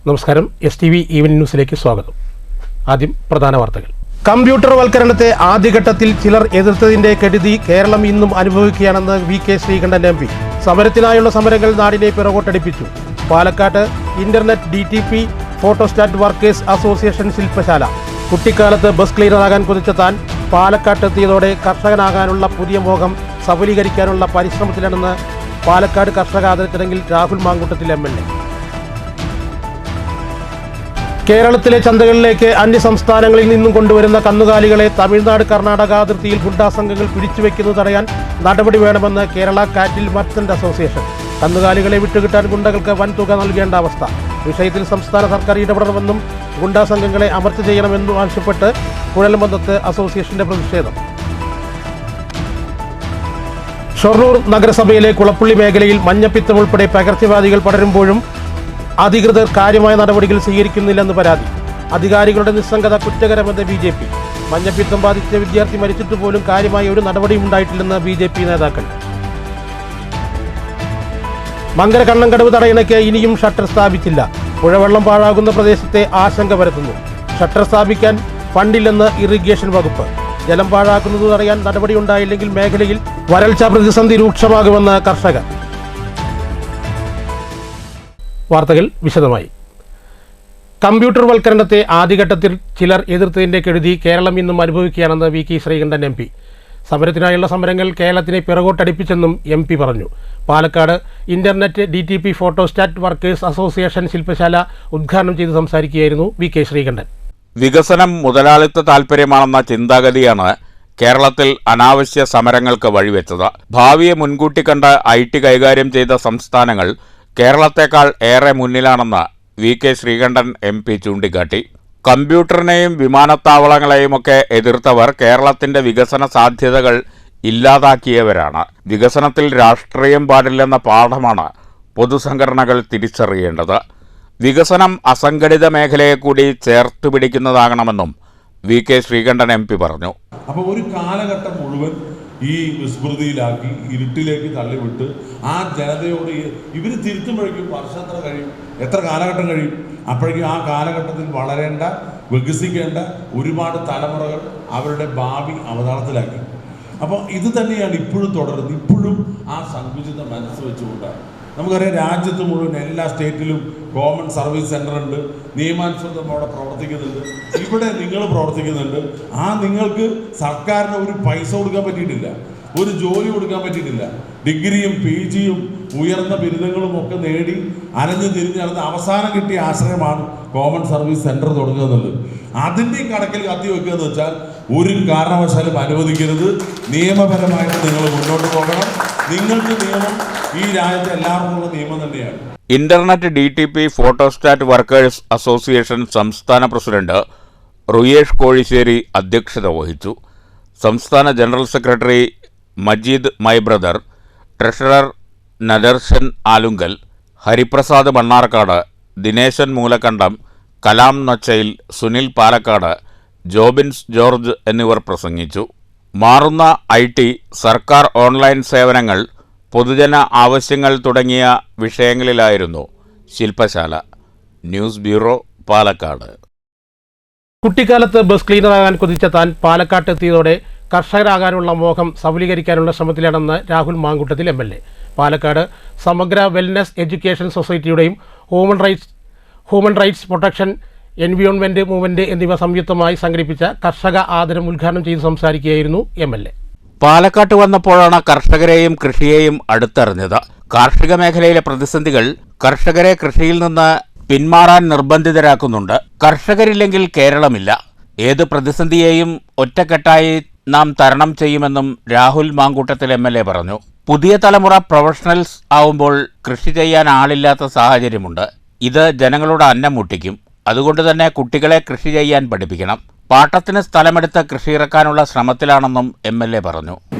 നമസ്കാരം. STV evening ന്യൂസിലേക്ക് സ്വാഗതം. ആദ്യം പ്രധാന വാർത്തകൾ. കമ്പ്യൂട്ടർ വൽക്കരണത്തെ ആദ്യഘട്ടത്തിൽ ചിലർ എതിർത്തതിന്റെ കെടുതി കേരളം ഇന്നും അനുഭവിക്കുകയാണെന്ന് VK ശ്രീകണ്ഠൻ MP. സമരത്തിനായുള്ള സമരങ്ങൾ നാടിനെ പിറകോട്ടടിപ്പിച്ചു. Palakkad internet DTP photostat workers association ശില്പശാല. കുട്ടിക്കാലത്ത് ബസ് ക്ലീനറാകാൻ കൊതിച്ച താൻ പാലക്കാട്ടെത്തിയതോടെ കർഷകനാകാനുള്ള പുതിയ മോഹം സഫലീകരിക്കാനുള്ള പരിശ്രമത്തിലാണെന്ന് പാലക്കാട് കർഷക ആദരച്ചടങ്ങിൽ രാഹുൽ മാങ്കൂട്ടത്തിൽ MLA. കേരളത്തിലെ ചന്തകളിലേക്ക് അന്യസംസ്ഥാനങ്ങളിൽ നിന്നും കൊണ്ടുവരുന്ന കന്നുകാലികളെ തമിഴ്നാട് കർണാടക അതിർത്തിയിൽ ഗുണ്ടാ സംഘങ്ങൾ പിടിച്ചുവെക്കുന്നത് തടയാൻ നടപടി വേണമെന്ന് കേരള കാറ്റിൽ മർച്ചന്റ് അസോസിയേഷൻ. കന്നുകാലികളെ വിട്ടുകിട്ടാൻ ഗുണ്ടകൾക്ക് വൻ തുക നൽകേണ്ട അവസ്ഥ. വിഷയത്തിൽ സംസ്ഥാന സർക്കാർ ഇടപെടണമെന്നും ഗുണ്ടാ സംഘങ്ങളെ അമർച്ച ചെയ്യണമെന്നും ആവശ്യപ്പെട്ട് കുഴൽമന്ദത്ത് അസോസിയേഷന്റെ പ്രതിഷേധം. ഷൊർണൂർ നഗരസഭയിലെ കുളപ്പുള്ളി മേഖലയിൽ മഞ്ഞപ്പിത്തം ഉൾപ്പെടെ പകർച്ചവ്യാധികൾ പടരുമ്പോഴും അധികൃതർ കാര്യമായ നടപടികൾ സ്വീകരിക്കുന്നില്ലെന്ന് പരാതി. അധികാരികളുടെ നിസ്സംഗത കുറ്റകരമെന്ന് BJP. മഞ്ഞപ്പിത്തം ബാധിച്ച വിദ്യാർത്ഥി മരിച്ചിട്ട് പോലും കാര്യമായ ഒരു നടപടിയും ഉണ്ടായിട്ടില്ലെന്ന് BJP നേതാക്കൾ. മങ്കര കണ്ണങ്കടവ് തടയണയ്ക്ക് ഇനിയും ഷട്ടർ സ്ഥാപിച്ചില്ല. പുഴവെള്ളം പാഴാകുന്ന പ്രദേശത്തെ ആശങ്ക പരത്തുന്നു. ഷട്ടർ സ്ഥാപിക്കാൻ ഫണ്ടില്ലെന്ന് ഇറിഗേഷൻ വകുപ്പ്. ജലം പാഴാക്കുന്നത് തടയാൻ നടപടിയുണ്ടായില്ലെങ്കിൽ മേഖലയിൽ വരൾച്ച പ്രതിസന്ധി രൂക്ഷമാകുമെന്ന് കർഷകർ. വാർത്തകൾ വിശദമായി. കമ്പ്യൂട്ടർ വൽക്കരണത്തെ ആദ്യഘട്ടത്തിൽ ചിലർ എതിർത്തതിന്റെ കെടുതി കേരളം ഇന്നും അനുഭവിക്കുകയാണെന്ന് VK ശ്രീകണ്ഠൻ MP. സമരത്തിനായുള്ള സമരങ്ങൾ കേരളത്തിനെ പിറകോട്ടടിപ്പിച്ചെന്നും MP പറഞ്ഞു. Palakkad internet DTP photostat workers association ശില്പശാല ഉദ്ഘാടനം ചെയ്ത് സംസാരിക്കുകയായിരുന്നു VK ശ്രീകണ്ഠൻ. വികസനം മുതലാളിത്ത താൽപര്യമാണെന്ന ചിന്താഗതിയാണ് കേരളത്തിൽ അനാവശ്യ സമരങ്ങൾക്ക് വഴിവെച്ചത്. ഭാവിയെ മുൻകൂട്ടി കണ്ട് IT കൈകാര്യം ചെയ്ത സംസ്ഥാനങ്ങൾ കേരളത്തെക്കാൾ ഏറെ മുന്നിലാണെന്ന് VK ശ്രീകണ്ഠൻ MP ചൂണ്ടിക്കാട്ടി. കമ്പ്യൂട്ടറിനെയും വിമാനത്താവളങ്ങളെയുമൊക്കെ എതിർത്തവർ കേരളത്തിന്റെ വികസന സാധ്യതകൾ ഇല്ലാതാക്കിയവരാണ്. വികസനത്തിൽ രാഷ്ട്രീയം പാടില്ലെന്ന പാഠമാണ് പൊതുസംഘടനകൾ തിരിച്ചറിയേണ്ടത്. വികസനം അസംഘടിത മേഖലയെ കൂടി ചേർത്ത് പിടിക്കുന്നതാകണമെന്നും VK ശ്രീകണ്ഠൻ MP പറഞ്ഞു. അപ്പോൾ ഒരു കാലഘട്ടം മുഴുവൻ ഈ വിസ്മൃതിയിലാക്കി ഇരുട്ടിലേക്ക് തള്ളിവിട്ട് ആ ജനതയോട് ഇവർ തിരുത്തുമ്പോഴേക്കും വർഷം എത്ര കാലഘട്ടം കഴിയും? അപ്പോഴേക്കും ആ കാലഘട്ടത്തിൽ വളരേണ്ട വികസിക്കേണ്ട ഒരുപാട് തലമുറകൾ അവരുടെ ഭാവി അവതാളത്തിലാക്കി. അപ്പോൾ ഇത് തന്നെയാണ് ഇപ്പോഴും തുടരുന്നത്. ഇപ്പോഴും ആ സങ്കുചിത മനസ്സ് വെച്ചുകൊണ്ടാണ്. നമുക്കറിയാം, രാജ്യത്ത് മുഴുവൻ എല്ലാ സ്റ്റേറ്റിലും കോമൺ സർവീസ് സെൻ്റർ ഉണ്ട്. നിയമാനുസൃതം അവിടെ പ്രവർത്തിക്കുന്നുണ്ട്. ഇവിടെ നിങ്ങൾ പ്രവർത്തിക്കുന്നുണ്ട്. നിങ്ങൾക്ക് സർക്കാരിന് ഒരു പൈസ കൊടുക്കാൻ പറ്റിയിട്ടില്ല, ഒരു ജോലി കൊടുക്കാൻ പറ്റിയിട്ടില്ല. ഡിഗ്രിയും PGയും ഉയർന്ന ബിരുദങ്ങളും ഒക്കെ നേടി അലഞ്ഞു തിരിഞ്ഞ് നടന്ന് അവസാനം കിട്ടിയ ആശ്രയമാണ് കോമൺ സർവീസ് സെൻ്റർ തുടങ്ങുക എന്നുള്ളത്. അതിൻ്റെയും കണക്കിൽ കത്തി വെക്കുക എന്ന് വെച്ചാൽ ഒരു കാരണവശാലും അനുവദിക്കരുത്. നിയമപരമായിട്ട് നിങ്ങൾ മുന്നോട്ട് പോകണം. നിങ്ങൾക്ക് നിയമം ഈ രാജ്യത്തെ എല്ലാവർക്കുമുള്ള നിയമം തന്നെയാണ്. Internet DTP photostat workers association സംസ്ഥാന പ്രസിഡന്റ് റുയേഷ് കോഴിശ്ശേരി അധ്യക്ഷത വഹിച്ചു. സംസ്ഥാന ജനറൽ സെക്രട്ടറി മജീദ് മൈബ്രദർ, ട്രഷറർ നദർഷൻ ആലുങ്കൽ, ഹരിപ്രസാദ് മണ്ണാർക്കാട്, ദിനേശൻ മൂലക്കണ്ടം, കലാം നൊച്ചയിൽ, സുനിൽ പാലക്കാട്, ജോബിൻസ് ജോർജ് എന്നിവർ പ്രസംഗിച്ചു. മാറുന്ന IT, സർക്കാർ ഓൺലൈൻ സേവനങ്ങൾ, പൊതുജന ആവശ്യങ്ങൾ തുടങ്ങിയ വിഷയങ്ങളിലായിരുന്നു ശില്പശാല. News bureau, Palakkad. കുട്ടിക്കാലത്ത് ബസ് ക്ലീനറാകാൻ കൊതിച്ച താൻ പാലക്കാട്ടെത്തിയതോടെ കർഷകരാകാനുള്ള മോഹം സഫലീകരിക്കാനുള്ള ശ്രമത്തിലാണെന്ന് രാഹുൽ മാങ്കൂട്ടത്തിൽ MLA. പാലക്കാട് സമഗ്ര വെൽനസ് എഡ്യൂക്കേഷൻ സൊസൈറ്റിയുടെയും human rights protection environment movement എന്നിവ സംയുക്തമായി സംഘടിപ്പിച്ച കർഷക ആദരം ഉദ്ഘാടനം ചെയ്ത് സംസാരിക്കുകയായിരുന്നു MLA. പാലക്കാട്ട് വന്നപ്പോഴാണ് കർഷകരെയും കൃഷിയെയും അടുത്തറിഞ്ഞത്. കാർഷിക മേഖലയിലെ പ്രതിസന്ധികൾ കർഷകരെ കൃഷിയിൽ നിന്ന് പിന്മാറാൻ നിർബന്ധിതരാക്കുന്നുണ്ട്. കർഷകരില്ലെങ്കിൽ കേരളമില്ല. ഏത് പ്രതിസന്ധിയെയും ഒറ്റക്കെട്ടായി നാം തരണം ചെയ്യുമെന്നും രാഹുൽ മാങ്കൂട്ടത്തിൽ MLA പറഞ്ഞു. പുതിയ തലമുറ പ്രൊഫഷണൽസ് ആവുമ്പോൾ കൃഷി ചെയ്യാൻ ആളില്ലാത്ത സാഹചര്യമുണ്ട്. ഇത് ജനങ്ങളുടെ അന്നം മുട്ടിക്കും. അതുകൊണ്ട് തന്നെ കുട്ടികളെ കൃഷി ചെയ്യാൻ പഠിപ്പിക്കണം. പാട്ടത്തിന് സ്ഥലമെടുത്ത് കൃഷി ഇറക്കാനുള്ള ശ്രമത്തിലാണെന്നും MLA പറഞ്ഞു.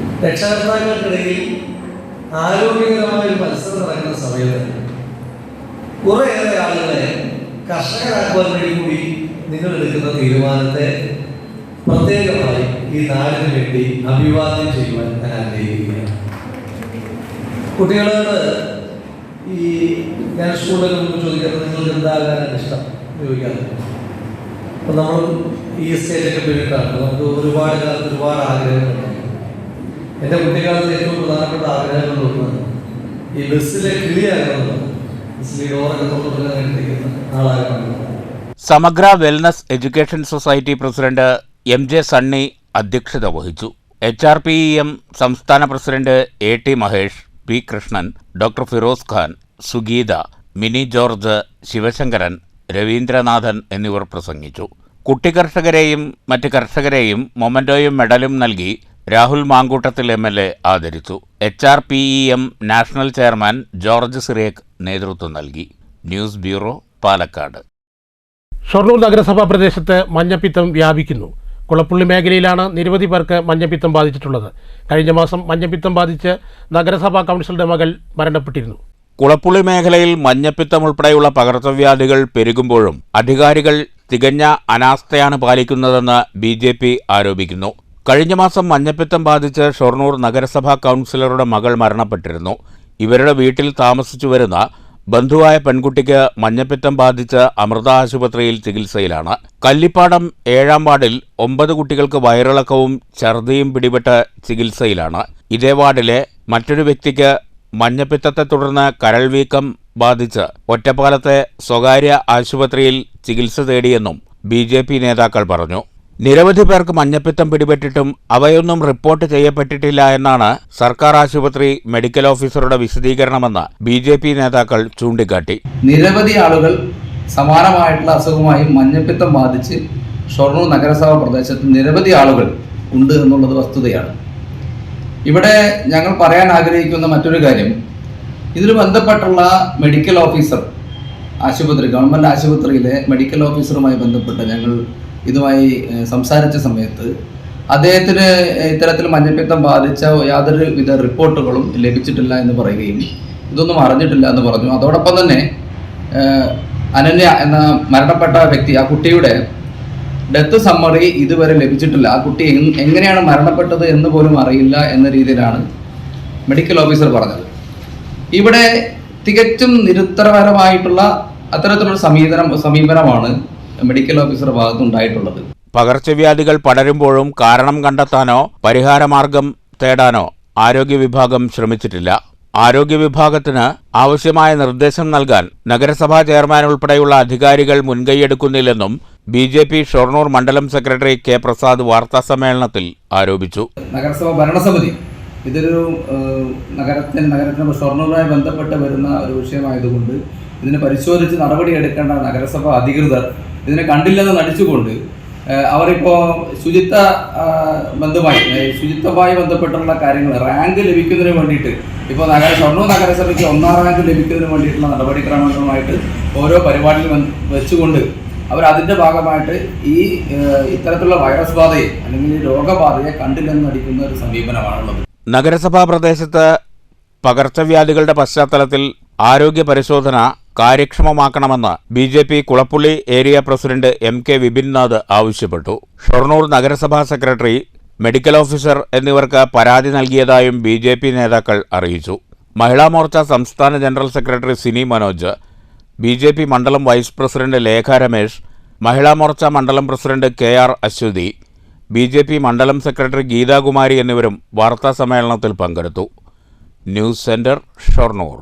രക്ഷകർത്താക്കൾക്കിടയിൽ ആരോഗ്യകരമായ ഒരു മത്സരം നടക്കുന്ന സമയത്ത് കുറേയേറെ ആളുകളെ കർഷകരാക്കുവാൻ വേണ്ടി കൂടി നിങ്ങൾ എടുക്കുന്ന തീരുമാനത്തെ പ്രത്യേകമായി ഈ നാടിന് വേണ്ടി അഭിവാദ്യം ചെയ്യുവാൻ ഞാൻ ആഗ്രഹിക്കുകയാണ്. കുട്ടികളോട് ഞാൻ സ്കൂളിലൊക്കെ മുമ്പ് ചോദിക്കാറ് നിങ്ങൾക്ക് എന്താകാനാണ് ഇഷ്ടം ചോദിക്കാറുണ്ട്. അപ്പം നമ്മൾ ഈ സ്റ്റേജൊക്കെ പോയിട്ടാണ് നമുക്ക് ഒരുപാട് കാലത്ത് ഒരുപാട് ആഗ്രഹങ്ങളുണ്ട്. എൻ്റെ കുട്ടിക്കാലത്ത് ഏറ്റവും പ്രധാനപ്പെട്ട ആഗ്രഹങ്ങളിലൊന്ന് ഈ ബസ്സിലെ കിളിയാകണമെന്നാണ്. ബസ്സിലെ ഡോറൊക്കെ തുറന്നിട്ട് കഴിക്കുന്ന ആളാകണമെന്ന്. സമഗ്ര wellness education society president MJ Sunny അധ്യക്ഷത വഹിച്ചു. HRPEM സംസ്ഥാന president AT Mahesh, P Krishnan, doctor Firoz Khan, Sugeetha, mini George, Sivasankaran, Ravindranathan എന്നിവർ പ്രസംഗിച്ചു. കുട്ടികർഷകരെയും മറ്റ് കർഷകരെയും മൊമന്റോയും മെഡലും നൽകി രാഹുൽ മാങ്കൂട്ടത്തിൽ MLA ആദരിച്ചു. HRPEM നാഷണൽ ചെയർമാൻ ജോർജ് സിറേഖ് നേതൃത്വം നൽകി. News bureau, Palakkad. ഷൊർണൂർ നഗരസഭാ പ്രദേശത്ത് മഞ്ഞപ്പിത്തം വ്യാപിക്കുന്നു. കുളപ്പുള്ളി മേഖലയിലാണ് നിരവധി പേർക്ക് മഞ്ഞപ്പിത്തം ബാധിച്ചിട്ടുള്ളത്. കഴിഞ്ഞ മാസം മഞ്ഞപ്പിത്തം ബാധിച്ച് നഗരസഭാ കൗൺസിലറുടെ മകൾ മരണപ്പെട്ടിരുന്നു. കുളപ്പുള്ളി മേഖലയിൽ മഞ്ഞപ്പിത്തം ഉൾപ്പെടെയുള്ള പകർച്ചവ്യാധികൾ പെരുകുമ്പോഴും അധികാരികൾ തികഞ്ഞ അനാസ്ഥയാണ് പാലിക്കുന്നതെന്ന് BJP ആരോപിക്കുന്നു. കഴിഞ്ഞ മാസം മഞ്ഞപ്പിത്തം ബാധിച്ച് ഷൊർണൂർ നഗരസഭാ കൗൺസിലറുടെ മകൾ മരണപ്പെട്ടിരുന്നു. ഇവരുടെ വീട്ടിൽ താമസിച്ചു വരുന്ന ബന്ധുവായ പെൺകുട്ടിക്ക് മഞ്ഞപ്പിത്തം ബാധിച്ച് അമൃത ആശുപത്രിയിൽ ചികിത്സയിലാണ്. കല്ലിപ്പാടം 7-ാം വാർഡിൽ 9 കുട്ടികൾക്ക് വയറിളക്കവും ഛർദിയും പിടിപെട്ട് ചികിത്സയിലാണ്. ഇതേ വാർഡിലെ മറ്റൊരു വ്യക്തിക്ക് മഞ്ഞപ്പിത്തത്തെ തുടർന്ന് കരൾ വീക്കം ബാധിച്ച് ഒറ്റപ്പാലത്തെ സ്വകാര്യ ആശുപത്രിയിൽ ചികിത്സ തേടിയെന്നും BJP നേതാക്കൾ പറഞ്ഞു. നിരവധി പേർക്ക് മഞ്ഞപ്പിത്തം പിടിപെട്ടിട്ടും അവയൊന്നും റിപ്പോർട്ട് ചെയ്യപ്പെട്ടിട്ടില്ല എന്നാണ് സർക്കാർ ആശുപത്രി മെഡിക്കൽ ഓഫീസറുടെ വിശദീകരണമെന്ന് BJP നേതാക്കൾ ചൂണ്ടിക്കാട്ടി. നിരവധി ആളുകൾ സമാനമായിട്ടുള്ള അസുഖമായി മഞ്ഞപ്പിത്തം ബാധിച്ച് ഷൊർണൂർ നഗരസഭാ പ്രദേശത്ത് നിരവധി ആളുകൾ ഉണ്ട് എന്നുള്ളത് വസ്തുതയാണ്. ഇവിടെ ഞങ്ങൾ പറയാൻ ആഗ്രഹിക്കുന്ന മറ്റൊരു കാര്യം, ഇതിന് ബന്ധപ്പെട്ടുള്ള മെഡിക്കൽ ഓഫീസർ ആശുപത്രി, ഗവൺമെൻറ് ആശുപത്രിയിലെ മെഡിക്കൽ ഓഫീസറുമായി ബന്ധപ്പെട്ട് ഞങ്ങൾ ഇതുമായി സംസാരിച്ച സമയത്ത് അദ്ദേഹത്തിന് ഇത്തരത്തിൽ മഞ്ഞപ്പിത്തം ബാധിച്ച യാതൊരു വിധ റിപ്പോർട്ടുകളും ലഭിച്ചിട്ടില്ല എന്ന് പറയുകയും ഇതൊന്നും അറിഞ്ഞിട്ടില്ല എന്ന് പറഞ്ഞു. അതോടൊപ്പം തന്നെ അനന്യ എന്ന മരണപ്പെട്ട വ്യക്തി, ആ കുട്ടിയുടെ ഡെത്ത് സമ്മറി ഇതുവരെ ലഭിച്ചിട്ടില്ല. ആ കുട്ടി എങ്ങനെയാണ് മരണപ്പെട്ടത് എന്ന് പോലും അറിയില്ല എന്ന രീതിയിലാണ് മെഡിക്കൽ ഓഫീസർ പറഞ്ഞത്. ഇവിടെ തികച്ചും നിരുത്തരപരമായിട്ടുള്ള അത്തരത്തിലുള്ള സമീപനമാണ് മെഡിക്കൽ ഓഫീസർ ഭാഗത്തുണ്ടായിട്ടുള്ളത്. പകർച്ചവ്യാധികൾ പടരുമ്പോഴും കാരണം കണ്ടെത്താനോ പരിഹാരമാർഗം തേടാനോ ആരോഗ്യ വിഭാഗം ശ്രമിച്ചിട്ടില്ല. ആരോഗ്യ വിഭാഗത്തിന് ആവശ്യമായ നിർദ്ദേശം നൽകാൻ നഗരസഭാ ചെയർമാൻ ഉൾപ്പെടെയുള്ള അധികാരികൾ മുൻകൈയെടുക്കുന്നില്ലെന്നും BJP ഷൊർണൂർ മണ്ഡലം സെക്രട്ടറി K പ്രസാദ് വാർത്താസമ്മേളനത്തിൽ ആരോപിച്ചു. നഗരസഭാ ഭരണസമിതി ഇതൊരു നഗരത്തിന് ഷൊർണൂറുമായി ബന്ധപ്പെട്ട് വരുന്ന ഒരു വിഷയമായതുകൊണ്ട് ഇതിനെ പരിശോധിച്ച് നടപടിയെടുക്കേണ്ട നഗരസഭാ അധികൃതർ ഇതിനെ കണ്ടില്ലെന്ന് നടിച്ചുകൊണ്ട് അവരിപ്പോൾ ശുചിത്വമായി ബന്ധപ്പെട്ടുള്ള കാര്യങ്ങൾ റാങ്ക് ലഭിക്കുന്നതിന് വേണ്ടിയിട്ട് ഇപ്പോൾ ഷൊർണൂർ നഗരസഭയ്ക്ക് 1-ാം റാങ്ക് ലഭിക്കുന്നതിന് വേണ്ടിയിട്ടുള്ള നടപടിക്രമങ്ങളുമായിട്ട് ഓരോ പരിപാടികൾ വെച്ചുകൊണ്ട് അവരതിൻ്റെ ഭാഗമായിട്ട് ഇത്തരത്തിലുള്ള വൈറസ് ബാധയെ അല്ലെങ്കിൽ രോഗബാധയെ കണ്ടില്ലെന്ന് നടിക്കുന്ന ഒരു സമീപനമാണുള്ളത്. നഗരസഭാ പ്രദേശത്ത് പകർച്ചവ്യാധികളുടെ പശ്ചാത്തലത്തിൽ ആരോഗ്യ പരിശോധന കാര്യക്ഷമമാക്കണമെന്ന് BJP Kulappully area president MK Vipinnath ആവശ്യപ്പെട്ടു. ഷൊർണൂർ നഗരസഭാ സെക്രട്ടറി, മെഡിക്കൽ ഓഫീസർ എന്നിവർക്ക് പരാതി നൽകിയതായും BJP നേതാക്കൾ അറിയിച്ചു. മഹിളാ മോർച്ച സംസ്ഥാന general secretary Sini Manoj, BJP മണ്ഡലം വൈസ് പ്രസിഡന്റ് ലേഖ രമേശ്, മഹിളാ മോർച്ച മണ്ഡലം പ്രസിഡന്റ് KR അശ്വതി, BJP മണ്ഡലം സെക്രട്ടറി ഗീതാകുമാരി എന്നിവരും വാർത്താസമ്മേളനത്തിൽ പങ്കെടുത്തു. News centre, Shoranur.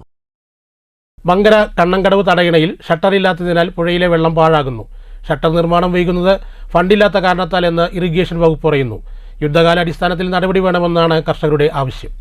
മങ്കര കണ്ണങ്കടവ് തടയണയിൽ ഷട്ടറില്ലാത്തതിനാൽ പുഴയിലെ വെള്ളം പാഴാകുന്നു. ഷട്ടർ നിർമ്മാണം വൈകുന്നത് ഫണ്ടില്ലാത്ത കാരണത്താൽ എന്ന് ഇറിഗേഷൻ വകുപ്പ് പറയുന്നു. യുദ്ധകാലാടിസ്ഥാനത്തിൽ നടപടി വേണമെന്നാണ് കർഷകരുടെ ആവശ്യം.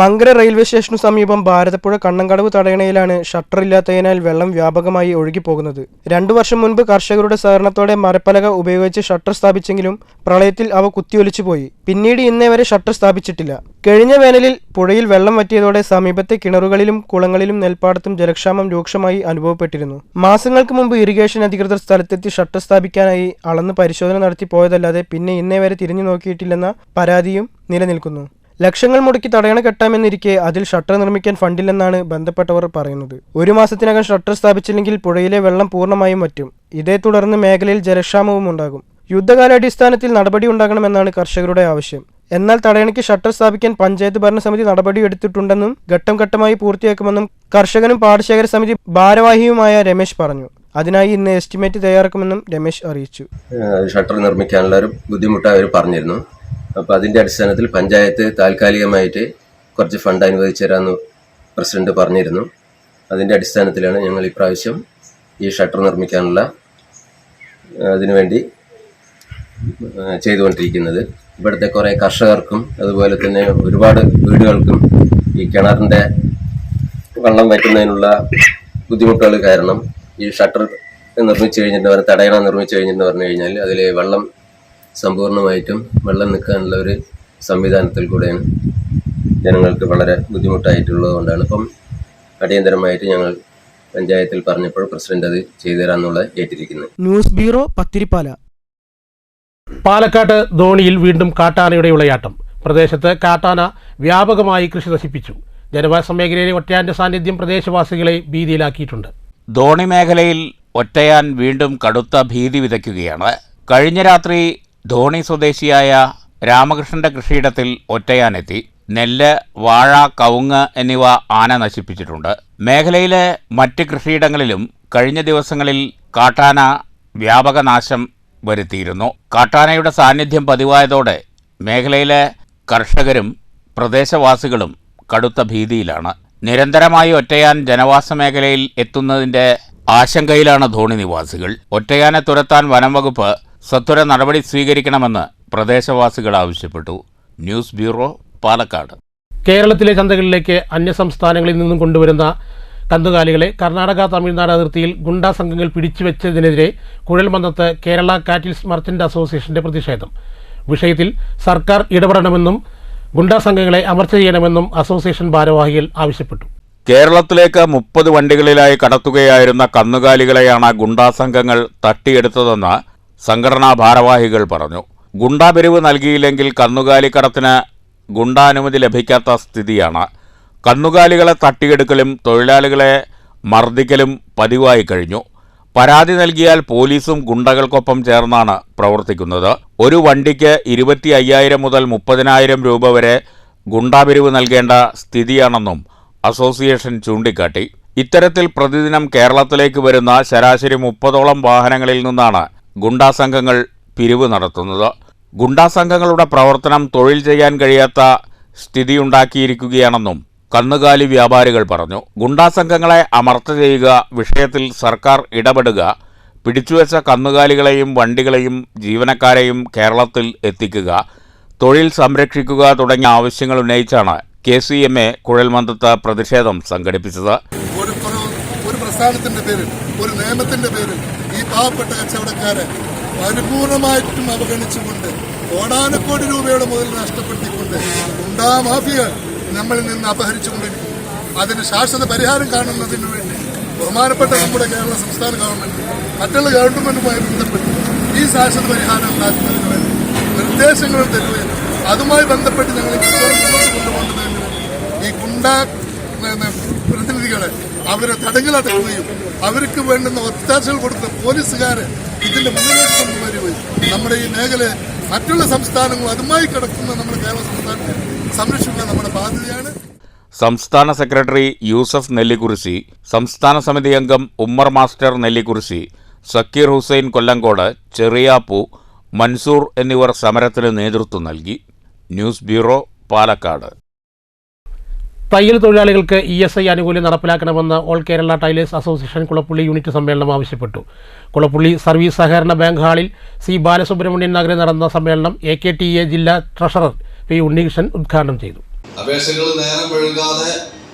മങ്കര റെയിൽവേ സ്റ്റേഷനു സമീപം ഭാരതപ്പുഴ കണ്ണങ്കടവ് തടയണയിലാണ് ഷട്ടറില്ലാത്തതിനാൽ വെള്ളം വ്യാപകമായി ഒഴുകിപ്പോകുന്നത്. 2 വർഷം മുൻപ് കർഷകരുടെ സഹകരണത്തോടെ മരപ്പലക ഉപയോഗിച്ച് ഷട്ടർ സ്ഥാപിച്ചെങ്കിലും പ്രളയത്തിൽ അവ കുത്തിയൊലിച്ചു പോയി. പിന്നീട് ഇന്നേ വരെ ഷട്ടർ സ്ഥാപിച്ചിട്ടില്ല. കഴിഞ്ഞ വേനലിൽ പുഴയിൽ വെള്ളം വറ്റിയതോടെ സമീപത്തെ കിണറുകളിലും കുളങ്ങളിലും നെൽപ്പാടത്തും ജലക്ഷാമം രൂക്ഷമായി അനുഭവപ്പെട്ടിരുന്നു. മാസങ്ങൾക്ക് മുമ്പ് ഇറിഗേഷൻ അധികൃതർ സ്ഥലത്തെത്തി ഷട്ടർ സ്ഥാപിക്കാനായി അളന്ന് പരിശോധന നടത്തി പോയതല്ലാതെ പിന്നെ ഇന്നേ വരെ തിരിഞ്ഞു നോക്കിയിട്ടില്ലെന്ന പരാതിയും നിലനിൽക്കുന്നു. ലക്ഷങ്ങൾ മുടക്കി തടയണ കെട്ടാമെന്നിരിക്കെ അതിൽ ഷട്ടർ നിർമ്മിക്കാൻ ഫണ്ടില്ലെന്നാണ് ബന്ധപ്പെട്ടവർ പറയുന്നത്. 1 മാസത്തിനകം ഷട്ടർ സ്ഥാപിച്ചില്ലെങ്കിൽ പുഴയിലെ വെള്ളം പൂർണ്ണമായും വറ്റും. ഇതേ തുടർന്ന് മേഖലയിൽ ജലക്ഷാമവും ഉണ്ടാകും. യുദ്ധകാലാടിസ്ഥാനത്തിൽ നടപടി ഉണ്ടാകണമെന്നാണ് കർഷകരുടെ ആവശ്യം. എന്നാൽ തടയണയ്ക്ക് ഷട്ടർ സ്ഥാപിക്കാൻ പഞ്ചായത്ത് ഭരണസമിതി നടപടിയെടുത്തിട്ടുണ്ടെന്നും ഘട്ടം ഘട്ടമായി പൂർത്തിയാക്കുമെന്നും കർഷകനും പാടശേഖര സമിതി ഭാരവാഹിയുമായ രമേശ് പറഞ്ഞു. അതിനായി ഇന്ന് എസ്റ്റിമേറ്റ് തയ്യാറാക്കുമെന്നും രമേശ് അറിയിച്ചു. ഷട്ടർ നിർമ്മിക്കാനുള്ള ഒരു ബുദ്ധിമുട്ട് അവർ പറഞ്ഞിരുന്നു. അപ്പോൾ അതിൻ്റെ അടിസ്ഥാനത്തിൽ പഞ്ചായത്ത് താൽക്കാലികമായിട്ട് കുറച്ച് ഫണ്ട് അനുവദിച്ചു തരാമെന്ന് പ്രസിഡന്റ് പറഞ്ഞിരുന്നു. അതിൻ്റെ അടിസ്ഥാനത്തിലാണ് ഞങ്ങൾ ഇപ്രാവശ്യം ഈ ഷട്ടർ നിർമ്മിക്കാനുള്ള അതിനുവേണ്ടി ചെയ്തുകൊണ്ടിരിക്കുന്നത്. ഇവിടുത്തെ കുറേ കർഷകർക്കും അതുപോലെ തന്നെ ഒരുപാട് വീടുകൾക്കും ഈ കിണറിൻ്റെ വെള്ളം വറ്റുന്നതിനുള്ള ബുദ്ധിമുട്ടുകൾ കാരണം ഈ ഷട്ടർ നിർമ്മിച്ചു കഴിഞ്ഞിട്ട് തടയണ നിർമ്മിച്ചു കഴിഞ്ഞിട്ട് പറഞ്ഞു കഴിഞ്ഞാൽ അതിൽ വെള്ളം സമ്പൂർണ്ണമായിട്ടും വെള്ളം നിൽക്കാനുള്ള ഒരു സംവിധാനത്തിൽ കൂടെയാണ് ജനങ്ങൾക്ക് വളരെ ബുദ്ധിമുട്ടായിട്ടുള്ളത് കൊണ്ടാണ് ഇപ്പം അടിയന്തരമായിട്ട് ഞങ്ങൾ പഞ്ചായത്തിൽ പറഞ്ഞപ്പോൾ പ്രസിഡന്റ് അത് ചെയ്തു തരാമെന്നുള്ള ഏറ്റിരിക്കുന്നത്. News bureau, Pathirippala. പാലക്കാട് ധോണിയിൽ വീണ്ടും കാട്ടാനയുടെ വിളയാട്ടം. പ്രദേശത്ത് കാട്ടാന വ്യാപകമായി കൃഷി നശിപ്പിച്ചു. ജനവാസ മേഖലയിലെ ഒറ്റയാന്റെ സാന്നിധ്യം പ്രദേശവാസികളെ ഭീതിയിലാക്കിയിട്ടുണ്ട്. ധോണി മേഖലയിൽ ഒറ്റയാൻ വീണ്ടും കടുത്ത ഭീതി വിതയ്ക്കുകയാണ്. കഴിഞ്ഞ രാത്രി ധോണി സ്വദേശിയായ രാമകൃഷ്ണന്റെ കൃഷിയിടത്തിൽ ഒറ്റയാനെത്തി നെല്ല്, വാഴ, കവുങ്ങ് എന്നിവ ആന നശിപ്പിച്ചിട്ടുണ്ട്. മേഖലയിലെ മറ്റ് കൃഷിയിടങ്ങളിലും കഴിഞ്ഞ ദിവസങ്ങളിൽ കാട്ടാന വ്യാപക നാശം വരുത്തിയിരുന്നു. കാട്ടാനയുടെ സാന്നിധ്യം പതിവായതോടെ മേഖലയിലെ കർഷകരും പ്രദേശവാസികളും കടുത്ത ഭീതിയിലാണ്. നിരന്തരമായി ഒറ്റയാൻ ജനവാസ മേഖലയിൽ എത്തുന്നതിന്റെ ആശങ്കയിലാണ് ധോണി നിവാസികൾ. ഒറ്റയാനെ തുരത്താൻ വനം വകുപ്പ് സത്വര നടപടി സ്വീകരിക്കണമെന്ന് പ്രദേശവാസികൾ ആവശ്യപ്പെട്ടു. News bureau, Palakkad. കേരളത്തിലെ ചന്തകളിലേക്ക് അന്യസംസ്ഥാനങ്ങളിൽ നിന്നും കൊണ്ടുവരുന്ന കന്നുകാലികളെ കർണാടക തമിഴ്നാട് അതിർത്തിയിൽ ഗുണ്ടാ സംഘങ്ങൾ പിടിച്ചുവെച്ചതിനെതിരെ കുഴൽമന്ദത്ത് കേരള കാറ്റിൽസ് മർച്ചന്റ് അസോസിയേഷന്റെ പ്രതിഷേധം. വിഷയത്തിൽ സർക്കാർ ഇടപെടണമെന്നും ഗുണ്ടാ സംഘങ്ങളെ അമർച്ച ചെയ്യണമെന്നും അസോസിയേഷൻ ഭാരവാഹികൾ ആവശ്യപ്പെട്ടു. കേരളത്തിലേക്ക് 30 വണ്ടികളിലായി കടത്തുകയായിരുന്ന കന്നുകാലികളെയാണ് ഗുണ്ടാ സംഘങ്ങൾ തട്ടിയെടുത്തതെന്ന് സംഘടനാ ഭാരവാഹികൾ പറഞ്ഞു. ഗുണ്ടാ പിരിവ് നൽകിയില്ലെങ്കിൽ കന്നുകാലി കടത്തിന് ഗുണ്ടാനുമതി ലഭിക്കാത്ത സ്ഥിതിയാണ്. കന്നുകാലികളെ തട്ടിയെടുക്കലും തൊഴിലാളികളെ മർദ്ദിക്കലും പതിവായി കഴിഞ്ഞു. പരാതി നൽകിയാൽ പോലീസും ഗുണ്ടകൾക്കൊപ്പം ചേർന്നാണ് പ്രവർത്തിക്കുന്നത്. ഒരു വണ്ടിക്ക് 25,000 മുതൽ 30,000 രൂപ വരെ ഗുണ്ടാപിരിവ് നൽകേണ്ട സ്ഥിതിയാണെന്നും അസോസിയേഷൻ ചൂണ്ടിക്കാട്ടി. ഇത്തരത്തിൽ പ്രതിദിനം കേരളത്തിലേക്ക് വരുന്ന ശരാശരി 30ഓളം വാഹനങ്ങളിൽ നിന്നാണ് ഗുണ്ടാ സംഘങ്ങൾ പിരിവ് നടത്തുന്നത്. ഗുണ്ടാ സംഘങ്ങളുടെ പ്രവർത്തനം തൊഴിൽ ചെയ്യാൻ കഴിയാത്ത സ്ഥിതിയുണ്ടാക്കിയിരിക്കുകയാണെന്നും കന്നുകാലി വ്യാപാരികൾ പറഞ്ഞു. ഗുണ്ടാ സംഘങ്ങളെ അമർച്ച ചെയ്യുക, വിഷയത്തിൽ സർക്കാർ ഇടപെടുക, പിടിച്ചുവെച്ച കന്നുകാലികളെയും വണ്ടികളെയും ജീവനക്കാരെയും കേരളത്തിൽ എത്തിക്കുക, തൊഴിൽ സംരക്ഷിക്കുക തുടങ്ങിയ ആവശ്യങ്ങൾ ഉന്നയിച്ചാണ് KCMA കുഴൽമന്ദത്ത് പ്രതിഷേധം സംഘടിപ്പിച്ചത്. ഒരു പ്രസ്ഥാനത്തിന്റെ പേരിൽ, ഒരു നിയമത്തിന്റെ പേരിൽ ഈ പാവപ്പെട്ട കച്ചവടക്കാരെ പരിപൂർണമായിട്ടും അവഗണിച്ചുകൊണ്ട് കോടാനക്കോടി രൂപയുടെ മുതൽ നഷ്ടപ്പെടുത്തിക്കൊണ്ട് ഗുണ്ടാ മാഫിയകൾ നമ്മളിൽ നിന്ന് അപഹരിച്ചുകൊണ്ടിരിക്കും. അതിന് ശാശ്വത പരിഹാരം കാണുന്നതിന് വേണ്ടി ബഹുമാനപ്പെട്ട നമ്മുടെ കേരള സംസ്ഥാന ഗവൺമെന്റ് മറ്റുള്ള ഗവൺമെന്റുമായി ബന്ധപ്പെട്ട് ഈ ശാശ്വത പരിഹാരം ഉണ്ടാക്കുന്നതിന് വേണ്ടി നിർദ്ദേശങ്ങൾ തരുകയും അതുമായി ബന്ധപ്പെട്ട് ഞങ്ങൾ മുന്നോട്ട് കൊണ്ടുപോകുന്നതിന് വേണ്ടി ഈ ഗുണ്ടാ പ്രതിനിധികളെ അവരെ തടങ്കലടക്കുകയും അവർക്ക് വേണ്ടുന്ന ഒത്താശകൾ കൊടുക്കുന്ന പോലീസുകാരെ ഇതിന്റെ മുന്നിലേക്ക് കൊണ്ടുവരികയും നമ്മുടെ ഈ മേഖലയെ മറ്റുള്ള സംസ്ഥാനങ്ങളും അതുമായി കിടക്കുന്ന നമ്മുടെ കേരള സംസ്ഥാനത്തെ സംരക്ഷിക്കുക നമ്മുടെ ബാധ്യതയാണ്. സംസ്ഥാന സെക്രട്ടറി യൂസഫ് നെല്ലിക്കുറിശി, സംസ്ഥാന സമിതി അംഗം ഉമ്മർ മാസ്റ്റർ നെല്ലിക്കുറിശി, സക്കീർ ഹുസൈൻ കൊല്ലങ്കോട്, ചെറിയാപ്പു, മൻസൂർ എന്നിവർ സമരത്തിന് നേതൃത്വം നൽകി. News bureau, Palakkad. തയ്യൽ തൊഴിലാളികൾക്ക് ESI ആനുകൂല്യം നടപ്പിലാക്കണമെന്ന് all Kerala tailors association Kulappully unit സമ്മേളനം ആവശ്യപ്പെട്ടു. കുളപ്പുള്ളി സർവീസ് സഹകരണ ബാങ്ക് ഹാളിൽ സി ബാലസുബ്രഹ്മണ്യൻ നഗറിൽ നടന്ന സമ്മേളനം AKTA ജില്ലാ ട്രഷറർ P ഉണ്ണികൃഷ്ണൻ ഉദ്ഘാടനം ചെയ്തു. അപേക്ഷകൾ നേരം വൈകാതെ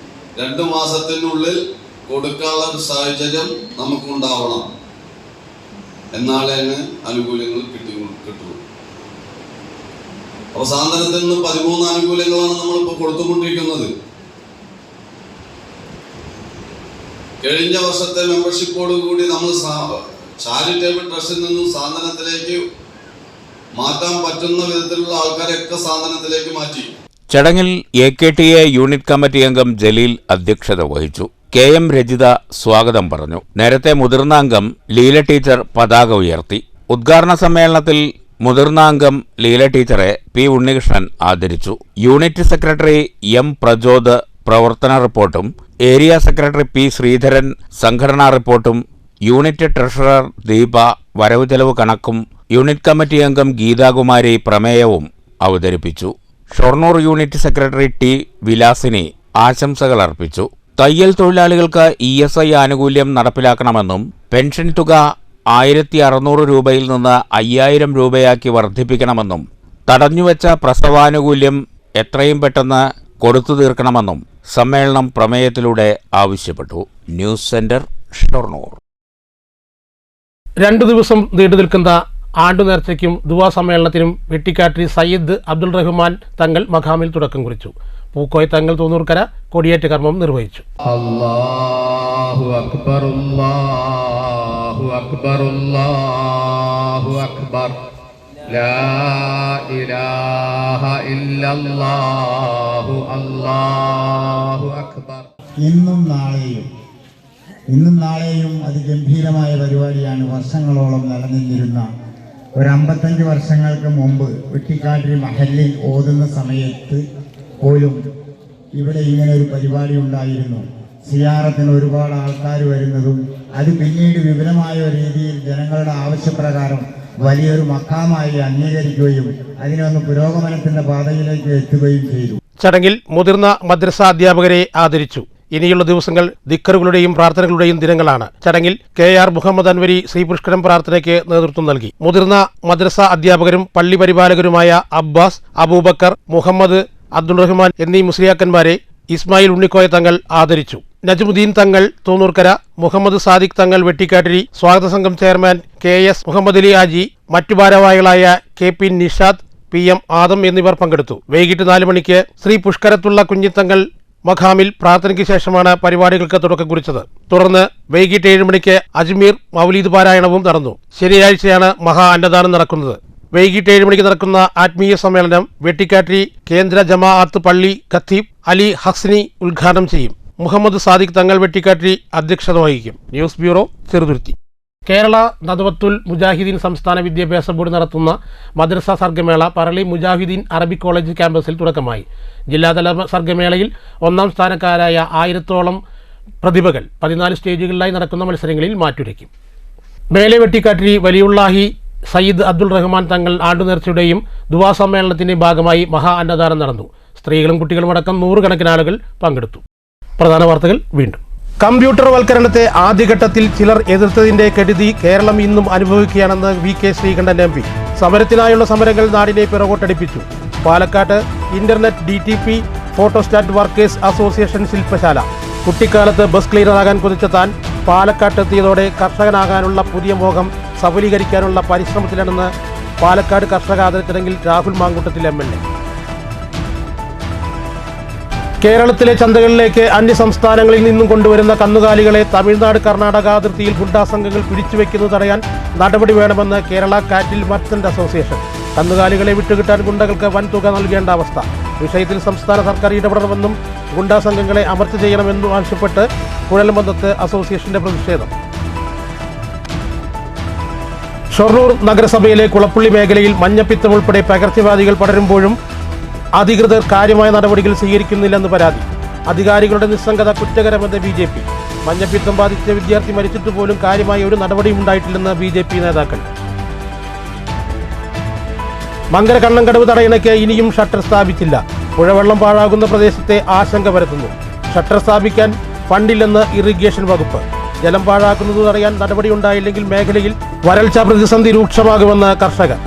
2 മാസത്തിനുള്ളിൽ കൊടുക്കാനുള്ള ഒരു സാഹചര്യം നമുക്കുണ്ടാവണം. എന്നാലേ ആനുകൂല്യങ്ങൾ കിട്ടുള്ളൂ. അപ്പോൾ സാന്ത്വനത്തിൽ നിന്ന് 13 ആനുകൂല്യങ്ങളാണ് നമ്മളിപ്പോൾ കൊടുത്തുകൊണ്ടിരിക്കുന്നത്. കഴിഞ്ഞ വർഷത്തെ മെമ്പർഷിപ്പോട് കൂടി നമ്മൾ ചാരിറ്റബിൾ ട്രസ്റ്റിൽ നിന്നും സാന്ത്വനത്തിലേക്ക് മാറ്റാൻ പറ്റുന്ന വിധത്തിലുള്ള ആൾക്കാരെയൊക്കെ സാന്ത്വനത്തിലേക്ക് മാറ്റി. ചടങ്ങിൽ AKTA യൂണിറ്റ് കമ്മിറ്റി അംഗം ജലീൽ അധ്യക്ഷത വഹിച്ചു. KM രജിത സ്വാഗതം പറഞ്ഞു. നേരത്തെ മുതിർന്ന അംഗം ലീല ടീച്ചർ പതാക ഉയർത്തി. ഉദ്ഘാടന സമ്മേളനത്തിൽ മുതിർന്ന അംഗം ലീല ടീച്ചറെ പി ഉണ്ണികൃഷ്ണൻ ആദരിച്ചു. യൂണിറ്റ് സെക്രട്ടറി എം പ്രചോദ് പ്രവർത്തന റിപ്പോർട്ടും ഏരിയ സെക്രട്ടറി പി ശ്രീധരൻ സംഘടനാ റിപ്പോർട്ടും യൂണിറ്റ് ട്രഷറർ ദീപ വരവ് ചെലവ് കണക്കും യൂണിറ്റ് കമ്മിറ്റി അംഗം ഗീതാകുമാരി പ്രമേയവും അവതരിപ്പിച്ചു. Shoranur unit secretary T Vilasini ആശംസകൾ അർപ്പിച്ചു. തയ്യൽ തൊഴിലാളികൾക്ക് ESI ആനുകൂല്യം നടപ്പിലാക്കണമെന്നും പെൻഷൻ തുക 1600 രൂപയിൽ നിന്ന് 5000 രൂപയാക്കി വർദ്ധിപ്പിക്കണമെന്നും തടഞ്ഞുവെച്ച പ്രസവാനുകൂല്യം എത്രയും പെട്ടെന്ന് കൊടുത്തു തീർക്കണമെന്നും സമ്മേളനം പ്രമേയത്തിലൂടെ ആവശ്യപ്പെട്ടു. News centre, Shoranur. 2 ദിവസം നീണ്ടുനിൽക്കുന്ന ആണ്ടുനേർച്ചയ്ക്കും ദുവാ സമ്മേളനത്തിനും വെട്ടിക്കാട്ടിരി സയ്യിദ് അബ്ദുൾ റഹ്മാൻ തങ്ങൾ മഖാമിൽ തുടക്കം കുറിച്ചു. പൂക്കോയ തങ്ങൾ തൂന്നൂർക്കര കൊടിയേറ്റ് കർമ്മം നിർവഹിച്ചു. അല്ലാഹു അക്ബർ, അല്ലാഹു അക്ബർ, അല്ലാഹു അക്ബർ, ലാ ഇലാഹ ഇല്ലല്ലാഹു, അല്ലാഹു അക്ബർ. ഇന്നും നാളെയും അതിഗംഭീരമായ പരിപാടിയാണ്. വർഷങ്ങളോളം നിലനിന്നിരുന്ന ഒരു 55 വർഷങ്ങൾക്ക് മുമ്പ് വെട്ടിക്കാട്ടിരി മഹല്ലിൽ ഓതുന്ന സമയത്ത് പോലും ഇവിടെ ഇങ്ങനെ ഒരു പരിപാടി ഉണ്ടായിരുന്നു. സിയാറത്തിന് ഒരുപാട് ആൾക്കാർ വരുന്നതും അത് പിന്നീട് വിപുലമായ രീതിയിൽ ജനങ്ങളുടെ ആവശ്യപ്രകാരം വലിയൊരു മഖാമായി അംഗീകരിക്കുകയും അതിനൊന്ന് പുരോഗമനത്തിന്റെ പാതയിലേക്ക് എത്തുകയും ചെയ്തു. ചടങ്ങിൽ മുതിർന്ന മദ്രസ അധ്യാപകരെ ആദരിച്ചു. ഇനിയുള്ള ദിവസങ്ങൾ ദിക്കറുകളുടെയും പ്രാർത്ഥനകളുടെയും ദിനങ്ങളാണ്. ചടങ്ങിൽ KR മുഹമ്മദ് അൻവരി ശ്രീപുഷ്കരം പ്രാർത്ഥനയ്ക്ക് നേതൃത്വം നൽകി. മുതിർന്ന മദ്രസ അധ്യാപകരും പള്ളി പരിപാലകരുമായ അബ്ബാസ്, അബൂബക്കർ, മുഹമ്മദ്, അബ്ദുൾ റഹ്മാൻ എന്നീ മുസ്ലിയാക്കന്മാരെ ഇസ്മായിൽ ഉണ്ണിക്കോയ തങ്ങൾ ആദരിച്ചു. നജ്മുദ്ദീൻ തങ്ങൾ തൂന്നൂർക്കര, മുഹമ്മദ് സാദിഖ് തങ്ങൾ വെട്ടിക്കാട്ടിരി, സ്വാഗത സംഘം ചെയർമാൻ KS മുഹമ്മദ് അലി ആജി, മറ്റു ഭാരവാഹികളായ KP നിഷാദ്, PM ആദം എന്നിവർ പങ്കെടുത്തു. വൈകിട്ട് 4 മണിക്ക് ശ്രീ പുഷ്കരത്തുള്ള കുഞ്ഞിത്തങ്ങൾ മഖാമിൽ പ്രാർത്ഥനയ്ക്ക് ശേഷമാണ് പരിപാടികൾക്ക് തുടക്കം കുറിച്ചത്. തുടർന്ന് വൈകിട്ട് 7 മണിക്ക് അജ്മീർ മൗലീദ് പാരായണവും നടന്നു. ശനിയാഴ്ചയാണ് മഹാ അന്നദാനം നടക്കുന്നത്. വൈകിട്ട് 7 മണിക്ക് നടക്കുന്ന ആത്മീയ സമ്മേളനം വെട്ടിക്കാട്ടിരി കേന്ദ്ര ജമാഅത്ത് പള്ളി ഖത്തീബ് അലി ഹസ്നി ഉദ്ഘാടനം ചെയ്യും. മുഹമ്മദ് സാദിഖ് തങ്ങൾ വെട്ടിക്കാട്ടിരി അധ്യക്ഷത വഹിക്കും. News bureau, Cheruthuruthy. കേരള നദവത്തുൽ മുജാഹിദീൻ സംസ്ഥാന വിദ്യാഭ്യാസ ബോർഡ് നടത്തുന്ന മദ്രസ സർഗമേള പറളി മുജാഹിദീൻ അറബിക് കോളേജ് ക്യാമ്പസിൽ തുടക്കമായി. ജില്ലാതല സർഗമേളയിൽ 1ാം സ്ഥാനക്കാരായ 1000ഓളം പ്രതിഭകൾ 14 സ്റ്റേജുകളിലായി നടക്കുന്ന മത്സരങ്ങളിൽ മാറ്റുരയ്ക്കും. മേലെ വെട്ടിക്കാട്ടിരി വലിയുള്ളാഹി സയ്യിദ് അബ്ദുൾ റഹ്മാൻ തങ്ങൾ ആണ്ടുനേർച്ചയുടെയും ദുവാ സമ്മേളനത്തിന്റെ ഭാഗമായി മഹാ അന്നദാനം നടന്നു. സ്ത്രീകളും കുട്ടികളുമടക്കം 100 കണക്കിന് ആളുകൾ പങ്കെടുത്തു. പ്രധാന വാർത്തകൾ വീണ്ടും. കമ്പ്യൂട്ടർ വൽക്കരണത്തെ ആദ്യഘട്ടത്തിൽ ചിലർ എതിർത്തതിന്റെ കെടുതി കേരളം ഇന്നും അനുഭവിക്കുകയാണെന്ന് VK ശ്രീകണ്ഠൻ MP. സമരത്തിനായുള്ള സമരങ്ങൾ നാടിനെ പിറകോട്ടടിപ്പിച്ചു. പാലക്കാട്ട് internet DTP photostat workers association ശില്പശാല. കുട്ടിക്കാലത്ത് ബസ് ക്ലീനറാകാൻ കൊതിച്ച താൻ പാലക്കാട്ടെത്തിയതോടെ കർഷകനാകാനുള്ള പുതിയ മോഹം സഫലീകരിക്കാനുള്ള പരിശ്രമത്തിലാണെന്ന് പാലക്കാട് കർഷക ആദരച്ചടങ്ങിൽ രാഹുൽ മാങ്കൂട്ടത്തിൽ MLA. കേരളത്തിലെ ചന്തകളിലേക്ക് അന്യസംസ്ഥാനങ്ങളിൽ നിന്നും കൊണ്ടുവരുന്ന കന്നുകാലികളെ തമിഴ്നാട് കർണാടക അതിർത്തിയിൽ ഗുണ്ടാ സംഘങ്ങൾ പിടിച്ചുവെക്കുന്നത് തടയാൻ നടപടി വേണമെന്ന് കേരള കാറ്റിൽ മർച്ചന്റ് അസോസിയേഷൻ. കന്നുകാലികളെ വിട്ടുകിട്ടാൻ ഗുണ്ടകൾക്ക് വൻ തുക നൽകേണ്ട അവസ്ഥ. വിഷയത്തിൽ സംസ്ഥാന സർക്കാർ ഇടപെടണമെന്നും ഗുണ്ടാ സംഘങ്ങളെ അമർച്ച ചെയ്യണമെന്നും ആവശ്യപ്പെട്ട് കുഴൽമന്ദത്ത് അസോസിയേഷന്റെ പ്രതിഷേധം. ഷൊർണൂർ നഗരസഭയിലെ കുളപ്പള്ളി മേഖലയിൽ മഞ്ഞപ്പിത്തം ഉൾപ്പെടെ പകർച്ചവ്യാധികൾ പടരുമ്പോഴും അധികൃതർ കാര്യമായ നടപടികൾ സ്വീകരിക്കുന്നില്ലെന്ന് പരാതി. അധികാരികളുടെ നിസ്സംഗത കുറ്റകരമെന്ന് BJP. മഞ്ഞപ്പിത്തം ബാധിച്ച വിദ്യാർത്ഥി മരിച്ചിട്ട് പോലും കാര്യമായ ഒരു നടപടിയും ഉണ്ടായിട്ടില്ലെന്ന് BJP നേതാക്കൾ. മങ്കര കണ്ണങ്കടവ് തടയണയ്ക്ക് ഇനിയും ഷട്ടർ സ്ഥാപിച്ചില്ല. പുഴവെള്ളം പാഴാകുന്ന പ്രദേശത്തെ ആശങ്ക പരത്തുന്നു. ഷട്ടർ സ്ഥാപിക്കാൻ ഫണ്ടില്ലെന്ന് ഇറിഗേഷൻ വകുപ്പ്. ജലം പാഴാക്കുന്നത് തടയാൻ നടപടിയുണ്ടായില്ലെങ്കിൽ മേഖലയിൽ വരൾച്ചാ പ്രതിസന്ധി രൂക്ഷമാകുമെന്ന് കർഷകർ.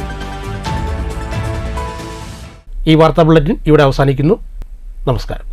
ഈ വാർത്താ ബുള്ളറ്റിൻ ഇവിടെ അവസാനിക്കുന്നു. നമസ്കാരം.